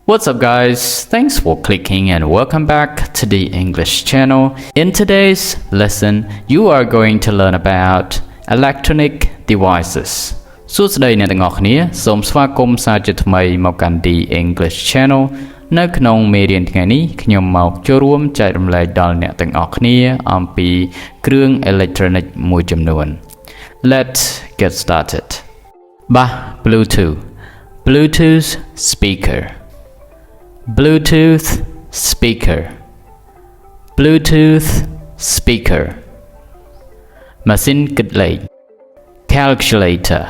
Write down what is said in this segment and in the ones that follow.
What's up guys, thanks for clicking and welcome back to the English channel. In today's lesson, you are going to learn about electronic devices. សួស្តីអ្នកទាំងអស់គ្នា សូមស្វាគមន៍សាជាថ្មីមកកាន់ The English channel នៅក្នុងមេរៀនថ្ងៃនេះខ្ញុំមកចូលរួមចែករំលែកដល់អ្នកទាំងអស់គ្នាអំពីគ្រឿងអេឡិចត្រូនិកមួយចំនួន Let's get started. Bluetooth speaker. Bluetooth speaker. Bluetooth speaker. ម៉ាស៊ីនគិតលេខ calculator.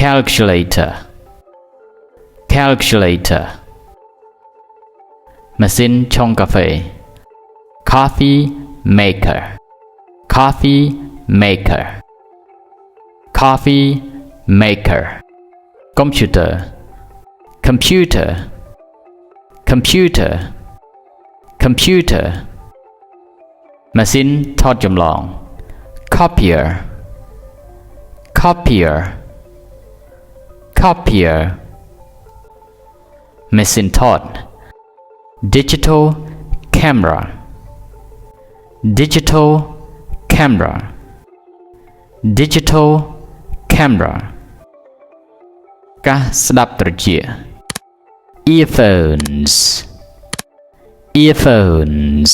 Calculator. Calculator. ម៉ាស៊ីនឆុងកាហ្វេ coffee maker. Coffee maker. Coffee maker. Computer. Computer. Computer. Computer. ម៉ាស៊ីនថតចម្លង copier. Copier. Copier. ម៉ាស៊ីនថត digital camera. Digital camera. Digital camera. កាសស្ដាប់ត្រចៀក earphones. Earphones.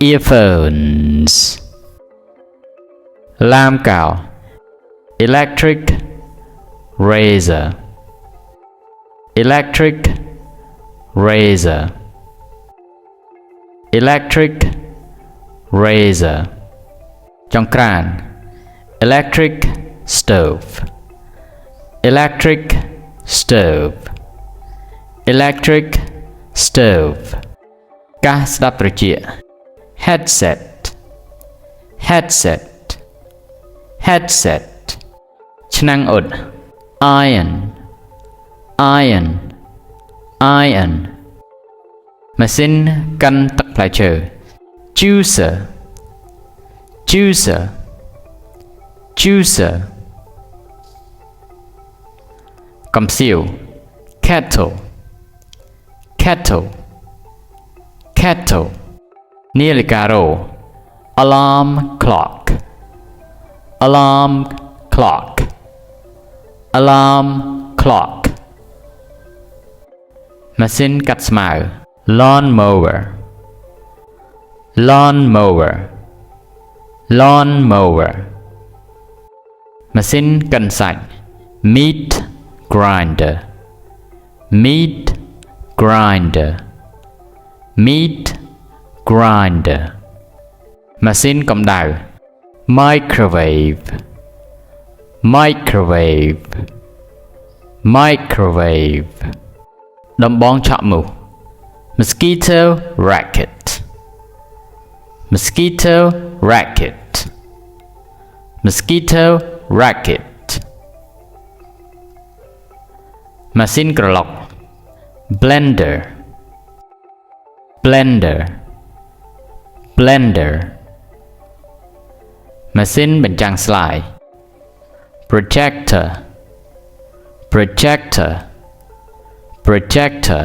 Earphones. ឡាមកោ electric razor. Electric razor. Electric razor. ចង្ក្រាន electric stove. Electric stove. Electric stove. កាសស្ដាប់ត្រចៀក headset. Headset. Headset. ឆ្នាំងអ៊ុត iron. Iron. Iron. ម៉ាស៊ីនកាន់ទឹកផ្លែឈើ juicer. Juicer. Juicer. កំសៀវ kettle. Kettle. Kettle. នាឡិការ៉ូ alarm clock. Alarm clock. Alarm clock. ម៉ាស៊ីនកាត់ស្មៅ lawn mower. Lawn mower. Lawn mower. ម៉ាស៊ីនកិនសាច់ meat grinder. Meat grinder. Meat grinder. ម៉ាស៊ីនកម្ដៅ microwave. Microwave. Microwave. ដំបងឆក់មូស mosquito racket. Mosquito racket. Mosquito racket. ម៉ាស៊ីនក្រឡុក blender. Blender. Blender. ម៉ាស៊ីនបញ្ចាំងស្លាយ projector. Projector. Projector.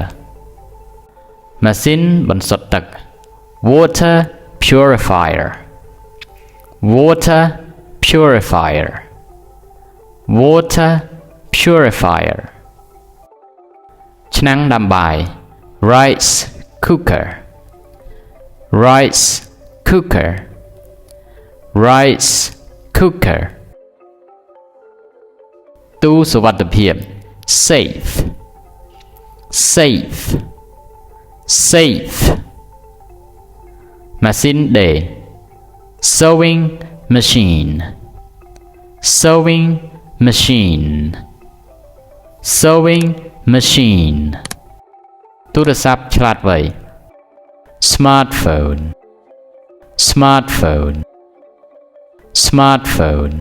ម៉ាស៊ីនបន្សុទ្ធទឹក water purifier. Water purifier. Water purifier. ឆ្នាំងដាំបាយ rice cooker. Rice cooker. Rice cooker. ទូសុវត្ថិភាព safe. Safe. Safe. ម៉ាស៊ីនដេរ sewing machine. Sewing machine. Sewing machine. ទូរស័ព្ទឆ្លាតវៃ smartphone. Smartphone. Smartphone.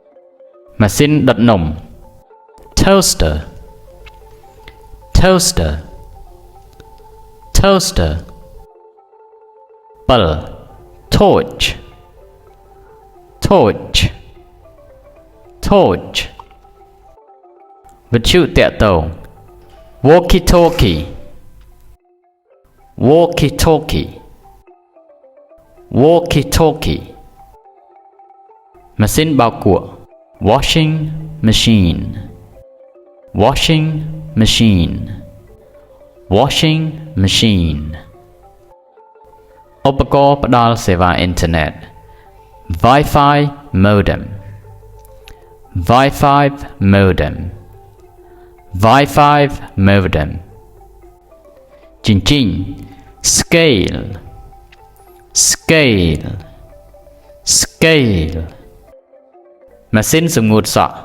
ម៉ាស៊ីនដុតនំ toaster. Toaster. Toaster. ពិល torch. Torch. Torch. វិទ្យុតាក់ទង walkie-talkie walkie-talkie walkie-talkie machine bao của washing machine washing machine washing machine ឧបករណ៍ផ្ដល់សេវាអ៊ីនធឺណិត Wi-Fi modem Wi-Fi modem Wi-Fi modem ចិញ្ចៀន scale scale scale ម៉ាស៊ីនសម្ងួតសក់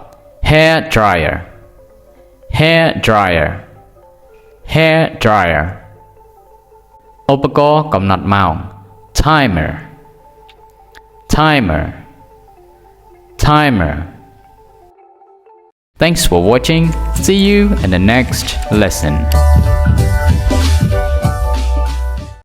hair dryer hair dryer hair dryer ឧបករណ៍កំណត់ម៉ោង timer timer timer Thanks for watching. See you in the next lesson.